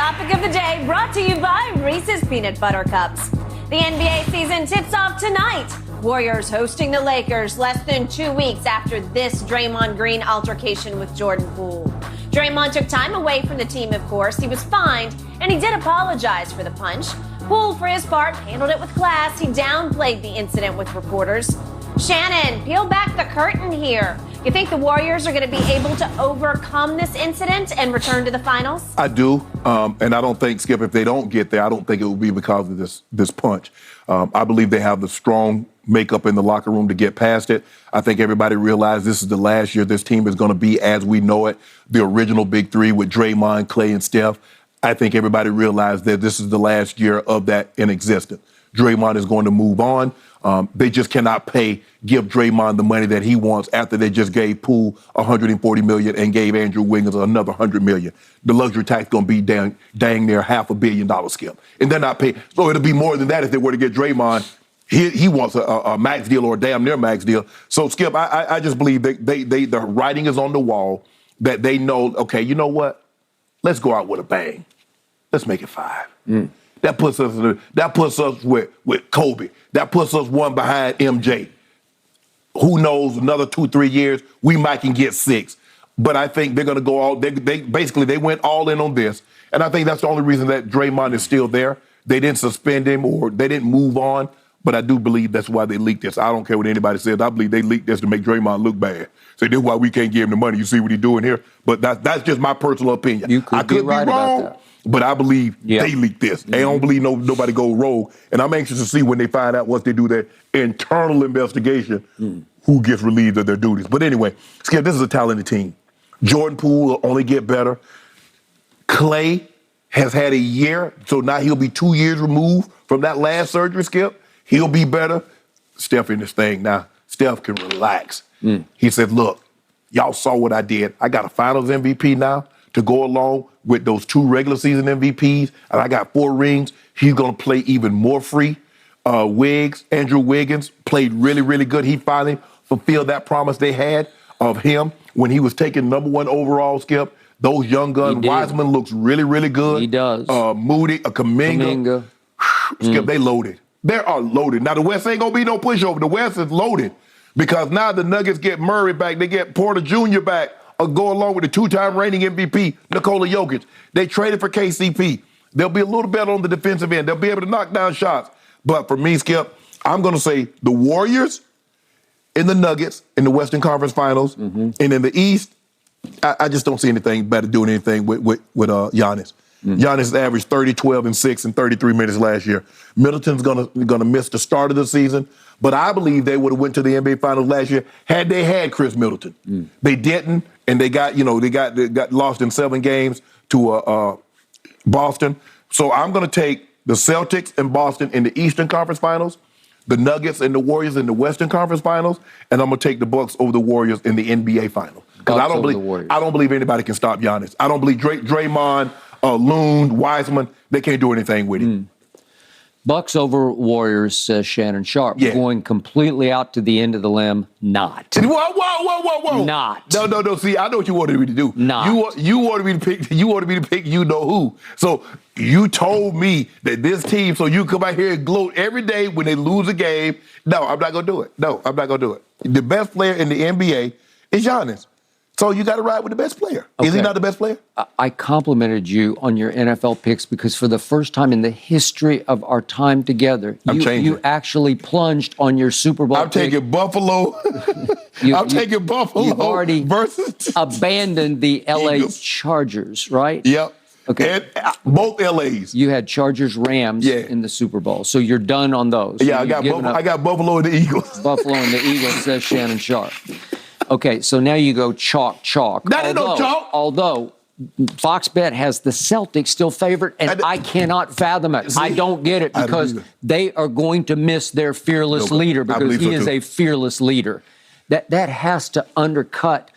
topic of the day brought to you by Reese's Peanut Butter Cups. The NBA season tips off tonight. Warriors hosting the Lakers less than 2 weeks after this Draymond Green altercation with Jordan Poole. Draymond took time away from the team, of course. He was fined, and he did apologize for the punch. Poole, for his part, handled it with class. He downplayed the incident with reporters. Shannon, peel back the curtain here. You think the Warriors are going to be able to overcome this incident and return to the finals? I do, and I don't think, Skip, if they don't get there, I don't think it will be because of this punch. I believe they have the strong makeup in the locker room to get past it. I think everybody realized this is the last year this team is going to be as we know it, the original big three with Draymond, Clay, and Steph. I think everybody realized that this is the last year of that in existence. Draymond is going to move on. They just cannot give Draymond the money that he wants after they just gave Poole $140 million and gave Andrew Wiggins another $100 million. The luxury tax going to be dang near $500 million, Skip. And they're not paying. So it'll be more than that if they were to get Draymond. He wants a max deal or a damn near max deal. So, Skip, I just believe the writing is on the wall that they know, okay, you know what? Let's go out with a bang. Let's make it 5. That puts us with Kobe. That puts us one behind MJ. Who knows? Another 2-3 years, we might can get 6. But I think they're going to go all. They basically went all in on this, and I think that's the only reason that Draymond is still there. They didn't suspend him or they didn't move on. But I do believe that's why they leaked this. I don't care what anybody says. I believe they leaked this to make Draymond look bad. So this is why we can't give him the money. You see what he's doing here? But that's just my personal opinion. I could be right wrong, about that. but I believe they leaked this. I don't believe nobody go rogue. And I'm anxious to see when they find out, once they do their internal investigation, who gets relieved of their duties. But anyway, Skip, this is a talented team. Jordan Poole will only get better. Clay has had a year, so now he'll be 2 years removed from that last surgery, Skip. He'll be better. Steph in this thing now. Steph can relax. He said, look, y'all saw what I did. I got a finals MVP now to go along with those 2 regular season MVPs, and I got 4 rings. He's going to play even more free. Andrew Wiggins played really, really good. He finally fulfilled that promise they had of him when he was taken #1 overall, Skip. Those young guns, Wiseman looks really, really good. He does. Moody, Kuminga. Skip, they loaded. They are loaded. Now, the West ain't going to be no pushover. The West is loaded because now the Nuggets get Murray back. They get Porter Jr. back, go along with the 2-time reigning MVP, Nikola Jokic. They traded for KCP. They'll be a little better on the defensive end. They'll be able to knock down shots. But for me, Skip, I'm going to say the Warriors and the Nuggets in the Western Conference Finals. And in the East, I just don't see anything better doing anything with Giannis. Giannis averaged 30, 12, and 6 in 33 minutes last year. Middleton's gonna miss the start of the season, but I believe they would have went to the NBA Finals last year had they had Chris Middleton. They didn't, and they got lost in 7 games to Boston. So I'm gonna take the Celtics and Boston in the Eastern Conference Finals, the Nuggets and the Warriors in the Western Conference Finals, and I'm gonna take the Bucks over the Warriors in the NBA Finals. Because I don't believe anybody can stop Giannis. I don't believe Draymond, Loon, Wiseman, they can't do anything with him. Bucks over Warriors, says Shannon Sharp. Going completely out to the end of the limb, not. Whoa. Not. No. See, I know what you wanted me to do. Not. You wanted me to pick you know who. So you told me that this team, so you come out here and gloat every day when they lose a game. No, I'm not going to do it. No, I'm not going to do it. The best player in the NBA is Giannis. So you got to ride with the best player. Okay. Is he not the best player? I complimented you on your NFL picks because for the first time in the history of our time together, you actually plunged on your Super Bowl. I'm taking Buffalo. Taking Buffalo. You've already versus abandoned the LA Eagles. Chargers, right? Yep. Okay. And both LAs. You had Chargers-Rams in the Super Bowl, so you're done on those. Yeah, I got Buffalo and the Eagles. Buffalo and the Eagles, says Shannon Sharp. Okay, so now you go chalk. That ain't no chalk. Although Fox Bet has the Celtics still favored, and I cannot fathom it. I don't get it because they are going to miss their fearless leader because he is a fearless leader. That has to undercut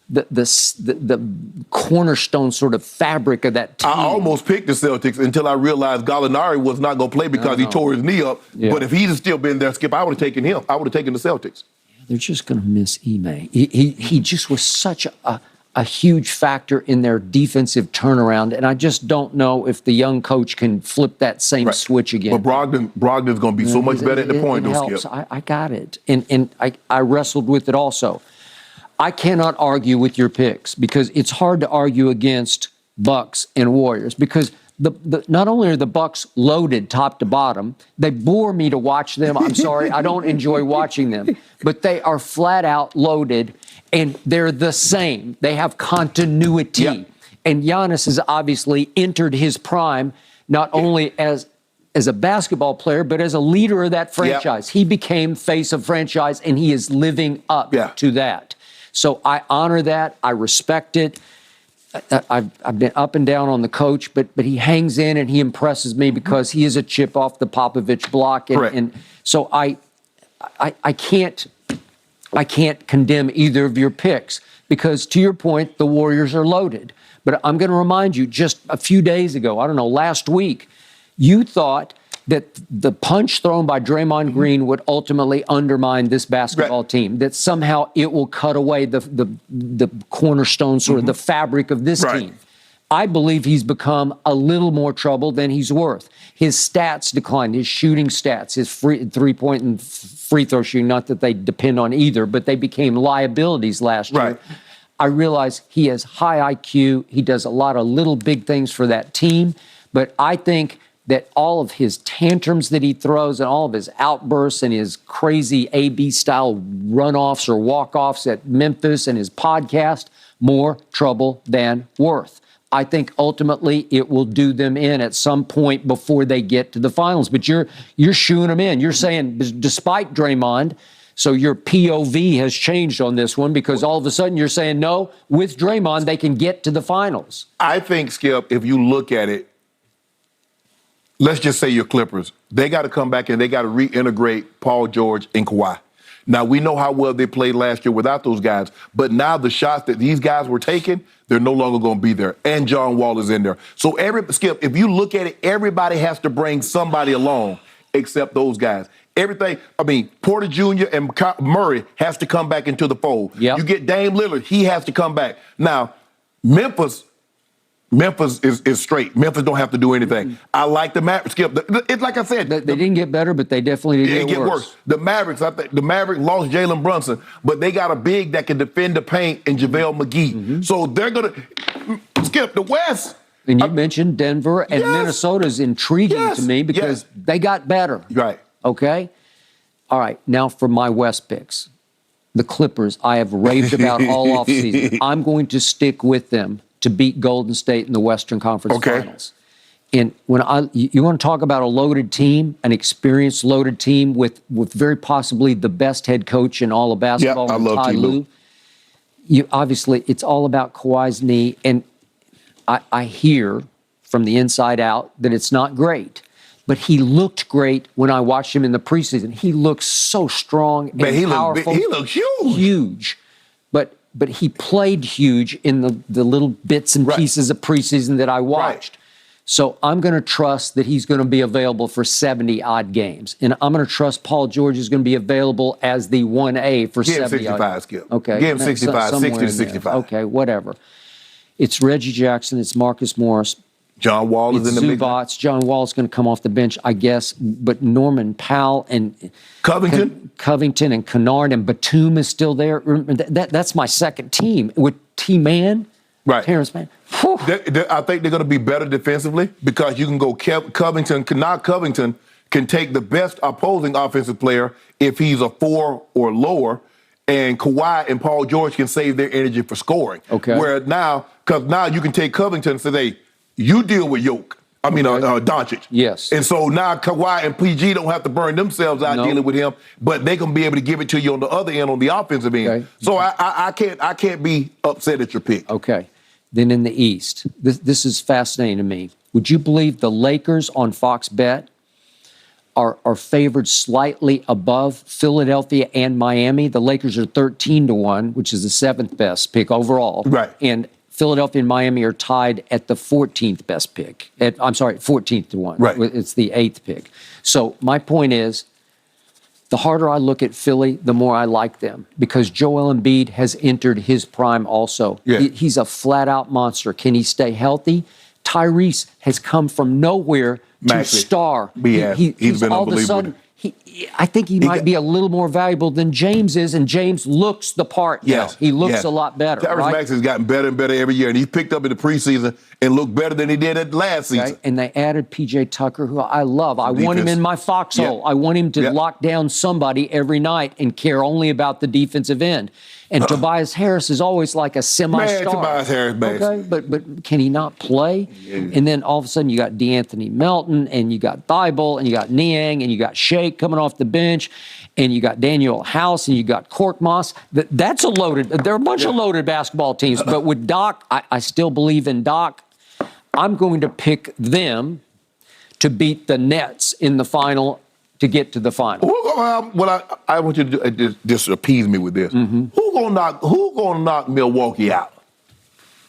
the cornerstone sort of fabric of that team. I almost picked the Celtics until I realized Gallinari was not going to play because he tore his knee up. Yeah. But if he'd still been there, Skip, I would have taken him. I would have taken the Celtics. They're just going to miss Ime. He just was such a huge factor in their defensive turnaround. And I just don't know if the young coach can flip that same switch again. But Brogdon's going to be so much better at the point, it though, helps. Skip. I got it. And I wrestled with it also. I cannot argue with your picks because it's hard to argue against Bucks and Warriors because not only are the Bucks loaded top to bottom, they bore me to watch them. I'm sorry, I don't enjoy watching them, but they are flat out loaded and they're the same. They have continuity. Yep. And Giannis has obviously entered his prime not only as a basketball player, but as a leader of that franchise. Yep. He became face of franchise and he is living up to that. So I honor that. I respect it. I've been up and down on the coach, but he hangs in and he impresses me because he is a chip off the Popovich block. And so I can't condemn either of your picks because, to your point, the Warriors are loaded. But I'm going to remind you, just a few days ago, I don't know, last week, you thought that the punch thrown by Draymond Green would ultimately undermine this basketball team, that somehow it will cut away the cornerstone, sort of the fabric of this team. I believe he's become a little more trouble than he's worth. His stats declined, his shooting stats, his three-point and free throw shooting, not that they depend on either, but they became liabilities last year. I realize he has high IQ. He does a lot of little big things for that team, but I think that all of his tantrums that he throws and all of his outbursts and his crazy AB-style runoffs or walk-offs at Memphis and his podcast, more trouble than worth. I think ultimately it will do them in at some point before they get to the finals. But you're shooing them in. You're saying, despite Draymond, so your POV has changed on this one because all of a sudden you're saying, no, with Draymond, they can get to the finals. I think, Skip, if you look at it, let's just say your Clippers, they got to come back and they got to reintegrate Paul George and Kawhi. Now, we know how well they played last year without those guys, but now the shots that these guys were taking, they're no longer going to be there. And John Wall is in there. So, Skip, if you look at it, everybody has to bring somebody along except those guys. Porter Jr. and Murray has to come back into the fold. Yep. You get Dame Lillard, he has to come back. Now, Memphis is straight. Memphis don't have to do anything. I like the Mavericks. Skip, it's like I said. They didn't get better, but they definitely didn't get worse. The Mavericks, I think the Mavericks lost Jalen Brunson, but they got a big that can defend the paint in JaVale McGee. So they're going to skip the West. And you mentioned Denver, and Minnesota's intriguing to me because they got better. Right. Okay? All right, now for my West picks. The Clippers, I have raved about all offseason. I'm going to stick with them to beat Golden State in the Western Conference Finals. And when you want to talk about a loaded team, an experienced loaded team with very possibly the best head coach in all of basketball, I love Ty Lue. Obviously, it's all about Kawhi's knee, and I hear from the inside out that it's not great. But he looked great when I watched him in the preseason. He looks so strong and powerful. He looked huge. Huge. But he played huge in the little bits and pieces of preseason that I watched. So I'm going to trust that he's going to be available for 70-odd games. And I'm going to trust Paul George is going to be available as the 1A for 70-odd. Give him 65, Skip. Okay. Give him 65, 60 to 65. Okay, whatever. It's Reggie Jackson. It's Marcus Morris. John Wall is in the mix. John Wall's going to come off the bench, I guess. But Norman Powell and Covington and Kennard and Batum is still there. That's my second team with T-Man, Terrence Mann. I think they're going to be better defensively because you can go Covington. Not Covington can take the best opposing offensive player if he's a 4 or lower, and Kawhi and Paul George can save their energy for scoring. Okay. Where now you can take Covington and say, hey, you deal with Doncic. Yes. And so now Kawhi and PG don't have to burn themselves out dealing with him, but they can be able to give it to you on the other end, on the offensive end. Okay. So I can't be upset at your pick. Okay. Then in the East, this is fascinating to me. Would you believe the Lakers on Fox Bet are favored slightly above Philadelphia and Miami? The Lakers are 13-1, which is the 7th best pick overall. Right. And Philadelphia and Miami are tied at the 14th best pick. 14th to 1. Right. It's the 8th pick. So my point is, the harder I look at Philly, the more I like them because Joel Embiid has entered his prime also. Yeah. He's a flat-out monster. Can he stay healthy? Tyrese has come from nowhere to star. He's been all of a sudden, I think he might be a little more valuable than James is, and James looks the part now. He looks a lot better. Tyrese Maxey has gotten better and better every year, and he's picked up in the preseason and looked better than he did at last season. And they added P.J. Tucker, who I love. I want him in my foxhole. I want him to lock down somebody every night and care only about the defensive end. And Tobias Harris is always like a semi-star. Man, Tobias Harris, man. Okay, but can he not play? And then all of a sudden you got DeAnthony Melton, and you got Thibault, and you got Niang, and you got Shake coming off the bench, and you got Daniel House, and you got Korkmaz. That's a loaded. There are a bunch of loaded basketball teams. But with Doc, I still believe in Doc. I'm going to pick them to beat the Nets in the final to get to the final. I want you to just appease me with this. Who gonna knock Milwaukee out?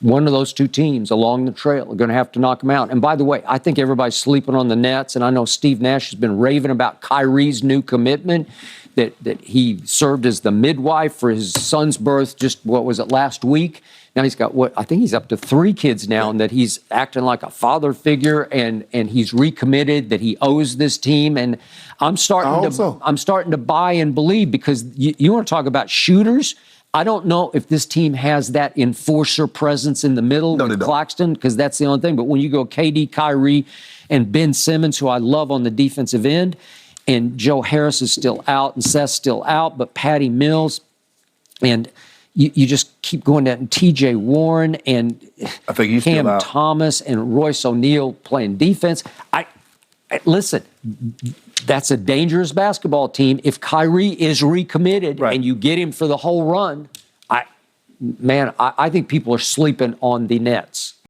One of those two teams along the trail are going to have to knock them out. And by the way, I think everybody's sleeping on the Nets, and I know Steve Nash has been raving about Kyrie's new commitment, that he served as the midwife for his son's birth just, last week? Now he's got I think he's up to 3 kids now, and that he's acting like a father figure, and he's recommitted, that he owes this team. And I'm starting to buy and believe, because you want to talk about shooters. I don't know if this team has that enforcer presence in the middle with Claxton, because that's the only thing. But when you go KD, Kyrie, and Ben Simmons, who I love on the defensive end, and Joe Harris is still out, and Seth's still out, but Patty Mills, and you just keep going down, and TJ Warren, and I think he's Cam still out. Thomas, and Royce O'Neal playing defense. Listen, that's a dangerous basketball team. If Kyrie is recommitted and you get him for the whole run, I think people are sleeping on the Nets.